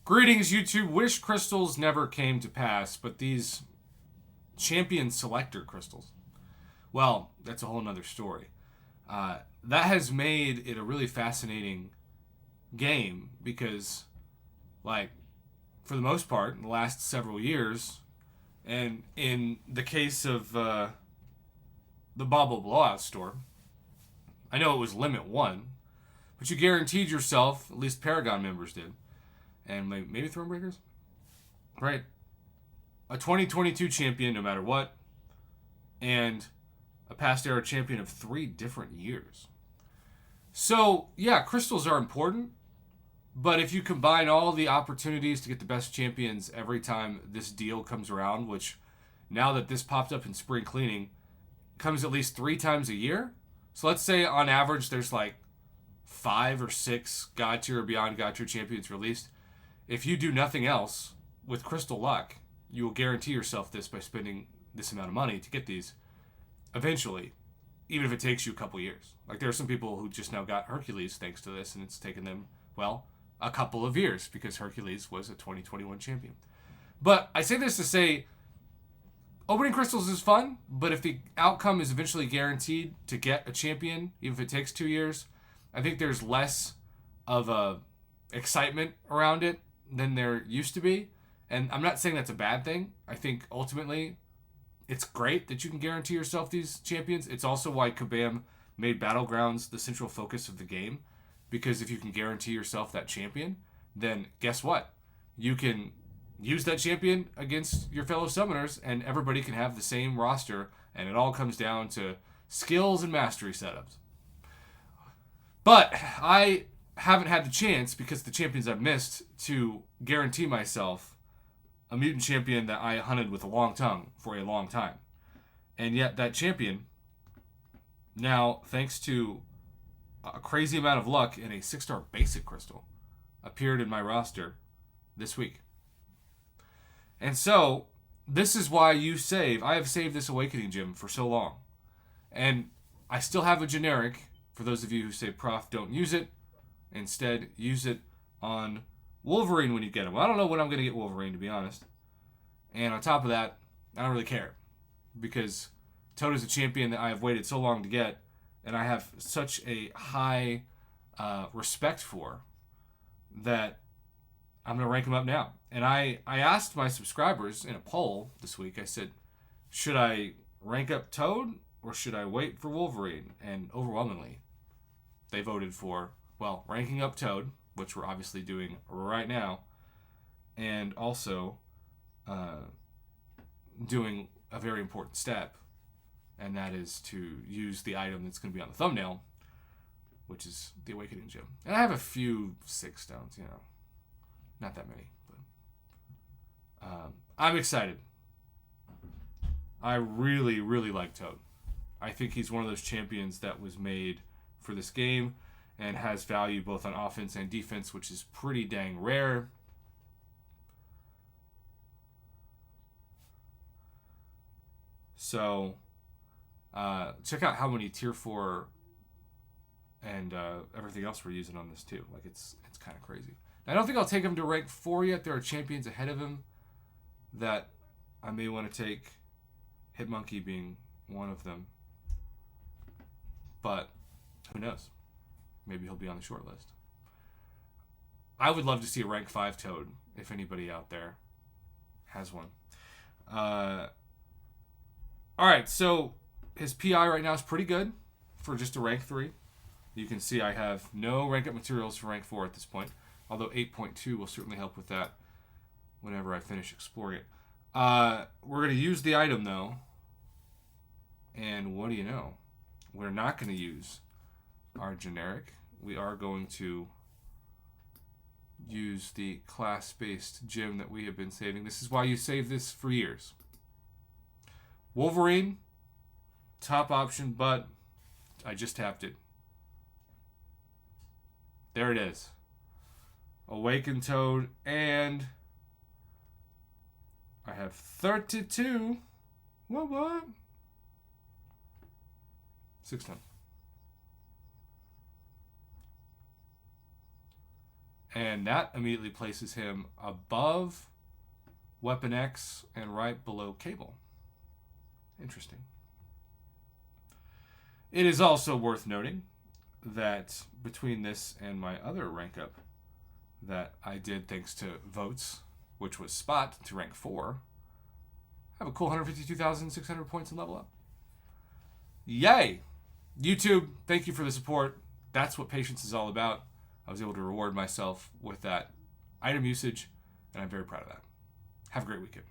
Greetings, YouTube. Wish crystals never came to pass, but these champion selector crystals, well, that's a whole nother story. That has made it a really fascinating game because, like, for the most part, in the last several years, and in the case of the Bobble Blowout store, I know it was limit one, but you guaranteed yourself, at least Paragon members did, and maybe Thronebreakers, right? A 2022 champion no matter what, and a past era champion of 3 different years. So, yeah, crystals are important, but if you combine all the opportunities to get the best champions every time this deal comes around, which now that this popped up in spring cleaning, comes at least 3 times a year. So let's say on average there's like 5 or 6 God tier or beyond God tier champions released. If you do nothing else with crystal luck, you will guarantee yourself this by spending this amount of money to get these eventually, even if it takes you a couple years. Like, there are some people who just now got Hercules thanks to this, and it's taken them, well, a couple of years because Hercules was a 2021 champion. But I say this to say, opening crystals is fun, but if the outcome is eventually guaranteed to get a champion, even if it takes 2 years, I think there's less of a excitement around it than there used to be. And I'm not saying that's a bad thing. I think ultimately it's great that you can guarantee yourself these champions. It's also why Kabam made Battlegrounds the central focus of the game. Because if you can guarantee yourself that champion, then guess what? You can use that champion against your fellow summoners, and everybody can have the same roster, and it all comes down to skills and mastery setups. But I haven't had the chance, because the champions I've missed, to guarantee myself a mutant champion that I hunted with a long tongue for a long time. And yet that champion, now, thanks to a crazy amount of luck and a 6-star basic crystal, appeared in my roster this week. And so, this is why you save. I have saved this Awakening Gem for so long. And I still have a generic, for those of you who say, Prof, don't use it. Instead, use it on Wolverine when you get him. Well, I don't know when I'm going to get Wolverine, to be honest. And on top of that, I don't really care. Because Toad is a champion that I have waited so long to get, and I have such a high respect for, that I'm going to rank him up now. And I asked my subscribers in a poll this week, I said, should I rank up Toad or should I wait for Wolverine? And overwhelmingly, they voted for, well, ranking up Toad, which we're obviously doing right now, and also doing a very important step, and that is to use the item that's going to be on the thumbnail, which is the Awakening Gem. And I have a few 6 stones, not that many, but I'm excited. I really, really like Toad. I think he's one of those champions that was made for this game and has value both on offense and defense, which is pretty dang rare. So, check out how many tier 4 and everything else we're using on this too. Like, it's kind of crazy. Now, I don't think I'll take him to rank 4 yet. There are champions ahead of him that I may want to take, Hitmonkey being one of them. But who knows? Maybe he'll be on the short list. I would love to see a rank 5 Toad, if anybody out there has one. Alright, so his PI right now is pretty good for just a rank 3. You can see I have no rank up materials for rank 4 at this point, although 8.2 will certainly help with that whenever I finish exploring it. We're going to use the item, though, and what do you know? We're not going to use our generic. We are going to use the class-based gem that we have been saving. This is why you save this for years. Wolverine, top option, but I just tapped it. There it is. Awakened Toad, and I have 32. What? 6 times. And that immediately places him above Weapon X and right below Cable. Interesting. It is also worth noting that between this and my other rank up that I did thanks to votes, which was Spot to rank 4, I have a cool 152,600 points in level up. Yay! YouTube, thank you for the support. That's what patience is all about. I was able to reward myself with that item usage, and I'm very proud of that. Have a great weekend.